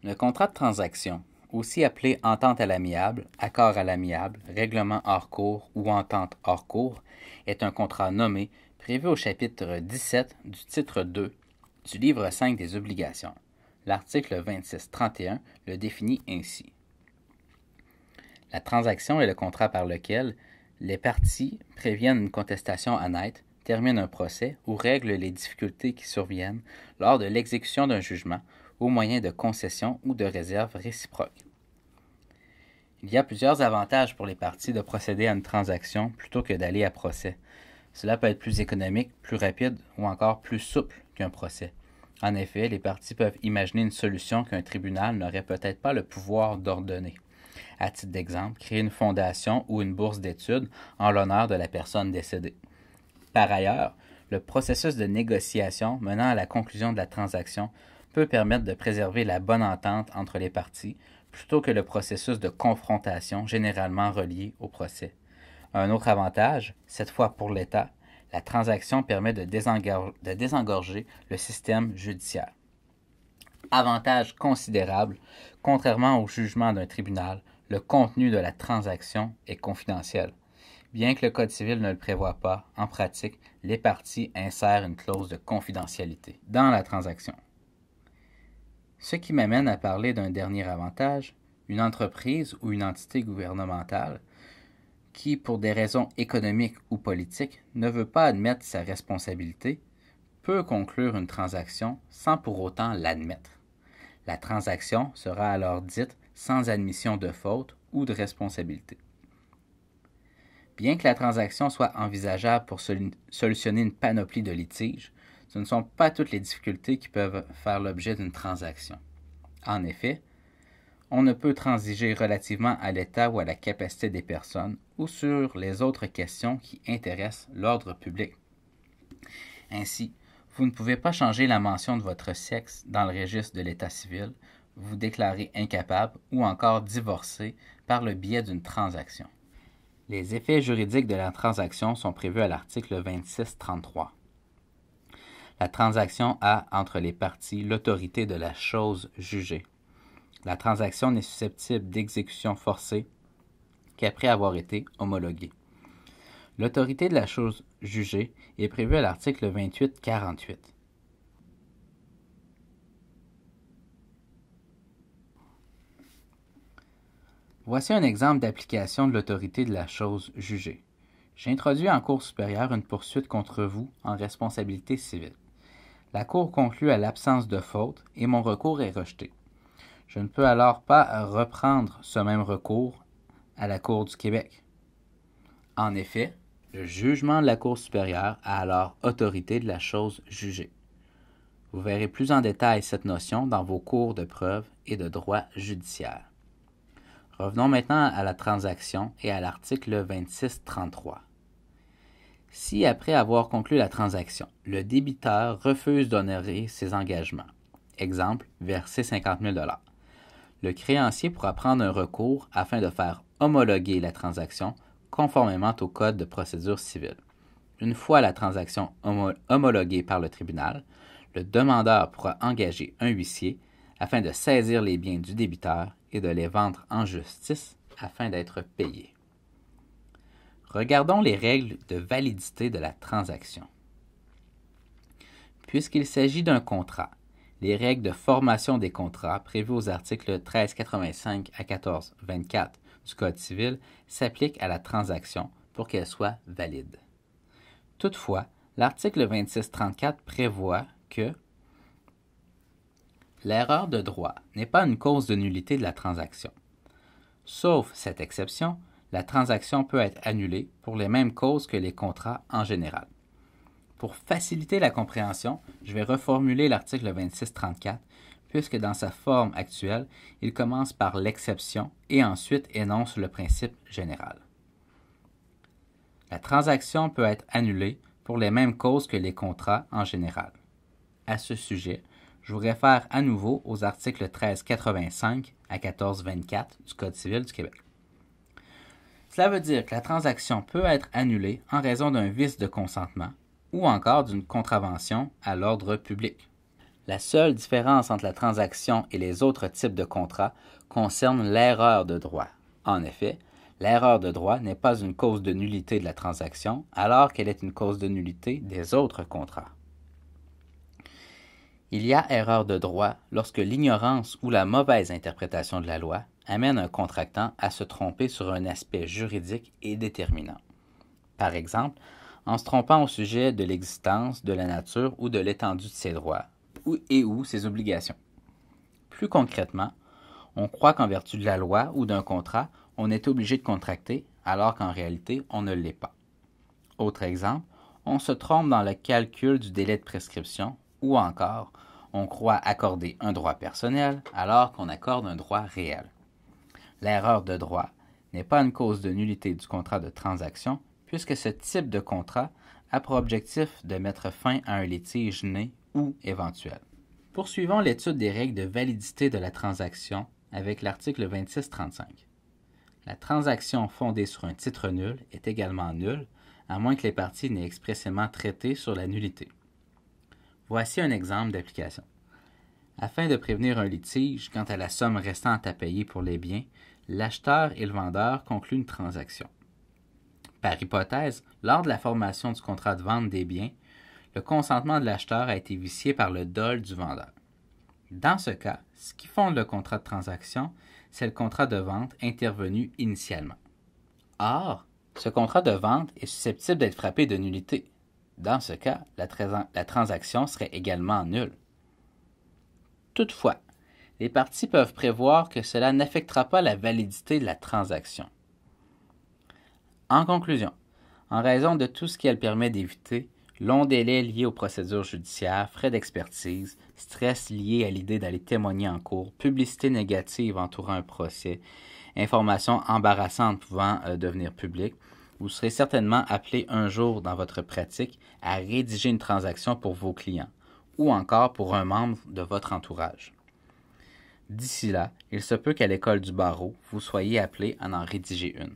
Le contrat de transaction, aussi appelé entente à l'amiable, accord à l'amiable, règlement hors cours ou entente hors cours, est un contrat nommé prévu au chapitre 17 du titre 2 du livre 5 des obligations. L'article 2631 le définit ainsi. La transaction est le contrat par lequel les parties préviennent une contestation à naître, terminent un procès ou règlent les difficultés qui surviennent lors de l'exécution d'un jugement au moyen de concessions ou de réserves réciproques. Il y a plusieurs avantages pour les parties de procéder à une transaction plutôt que d'aller à procès. Cela peut être plus économique, plus rapide ou encore plus souple qu'un procès. En effet, les parties peuvent imaginer une solution qu'un tribunal n'aurait peut-être pas le pouvoir d'ordonner. À titre d'exemple, créer une fondation ou une bourse d'études en l'honneur de la personne décédée. Par ailleurs, le processus de négociation menant à la conclusion de la transaction peut permettre de préserver la bonne entente entre les parties plutôt que le processus de confrontation généralement relié au procès. Un autre avantage, cette fois pour l'État, la transaction permet de désengorger le système judiciaire. Avantage considérable, contrairement au jugement d'un tribunal, le contenu de la transaction est confidentiel. Bien que le Code civil ne le prévoie pas, en pratique, les parties insèrent une clause de confidentialité dans la transaction. Ce qui m'amène à parler d'un dernier avantage, une entreprise ou une entité gouvernementale qui, pour des raisons économiques ou politiques, ne veut pas admettre sa responsabilité, peut conclure une transaction sans pour autant l'admettre. La transaction sera alors dite sans admission de faute ou de responsabilité. Bien que la transaction soit envisageable pour solutionner une panoplie de litiges, ce ne sont pas toutes les difficultés qui peuvent faire l'objet d'une transaction. En effet, on ne peut transiger relativement à l'état ou à la capacité des personnes ou sur les autres questions qui intéressent l'ordre public. Ainsi, vous ne pouvez pas changer la mention de votre sexe dans le registre de l'état civil, vous déclarer incapable ou encore divorcer par le biais d'une transaction. Les effets juridiques de la transaction sont prévus à l'article 2633. La transaction a entre les parties l'autorité de la chose jugée. La transaction n'est susceptible d'exécution forcée qu'après avoir été homologuée. L'autorité de la chose jugée est prévue à l'article 2848. Voici un exemple d'application de l'autorité de la chose jugée. J'ai introduit en cour supérieure une poursuite contre vous en responsabilité civile. La Cour conclut à l'absence de faute et mon recours est rejeté. Je ne peux alors pas reprendre ce même recours à la Cour du Québec. En effet, le jugement de la Cour supérieure a alors autorité de la chose jugée. Vous verrez plus en détail cette notion dans vos cours de preuve et de droit judiciaire. Revenons maintenant à la transaction et à l'article 2633. Si, après avoir conclu la transaction, le débiteur refuse d'honorer ses engagements, exemple, verser 50 000 $, le créancier pourra prendre un recours afin de faire homologuer la transaction conformément au Code de procédure civile. Une fois la transaction homologuée par le tribunal, le demandeur pourra engager un huissier afin de saisir les biens du débiteur et de les vendre en justice afin d'être payé. Regardons les règles de validité de la transaction. Puisqu'il s'agit d'un contrat, les règles de formation des contrats prévues aux articles 1385 à 1424 du Code civil s'appliquent à la transaction pour qu'elle soit valide. Toutefois, l'article 2634 prévoit que l'erreur de droit n'est pas une cause de nullité de la transaction. Sauf cette exception, la transaction peut être annulée pour les mêmes causes que les contrats en général. Pour faciliter la compréhension, je vais reformuler l'article 2634, puisque dans sa forme actuelle, il commence par l'exception et ensuite énonce le principe général. La transaction peut être annulée pour les mêmes causes que les contrats en général. À ce sujet, je vous réfère à nouveau aux articles 1385 à 1424 du Code civil du Québec. Cela veut dire que la transaction peut être annulée en raison d'un vice de consentement ou encore d'une contravention à l'ordre public. La seule différence entre la transaction et les autres types de contrats concerne l'erreur de droit. En effet, l'erreur de droit n'est pas une cause de nullité de la transaction, alors qu'elle est une cause de nullité des autres contrats. Il y a erreur de droit lorsque l'ignorance ou la mauvaise interprétation de la loi amène un contractant à se tromper sur un aspect juridique et déterminant. Par exemple, en se trompant au sujet de l'existence, de la nature ou de l'étendue de ses droits ou ses obligations. Plus concrètement, on croit qu'en vertu de la loi ou d'un contrat, on est obligé de contracter, alors qu'en réalité, on ne l'est pas. Autre exemple, on se trompe dans le calcul du délai de prescription ou encore, on croit accorder un droit personnel alors qu'on accorde un droit réel. L'erreur de droit n'est pas une cause de nullité du contrat de transaction puisque ce type de contrat a pour objectif de mettre fin à un litige né ou éventuel. Poursuivons l'étude des règles de validité de la transaction avec l'article 2635. La transaction fondée sur un titre nul est également nulle, à moins que les parties n'aient expressément traité sur la nullité. Voici un exemple d'application. Afin de prévenir un litige quant à la somme restante à payer pour les biens, l'acheteur et le vendeur concluent une transaction. Par hypothèse, lors de la formation du contrat de vente des biens, le consentement de l'acheteur a été vicié par le dol du vendeur. Dans ce cas, ce qui fonde le contrat de transaction, c'est le contrat de vente intervenu initialement. Or, ce contrat de vente est susceptible d'être frappé de nullité. Dans ce cas, la transaction serait également nulle. Toutefois, les parties peuvent prévoir que cela n'affectera pas la validité de la transaction. En conclusion, en raison de tout ce qu'elle permet d'éviter, long délai lié aux procédures judiciaires, frais d'expertise, stress lié à l'idée d'aller témoigner en cours, publicité négative entourant un procès, informations embarrassantes pouvant devenir publiques, vous serez certainement appelé un jour dans votre pratique à rédiger une transaction pour vos clients ou encore pour un membre de votre entourage. D'ici là, il se peut qu'à l'école du barreau, vous soyez appelé à en rédiger une.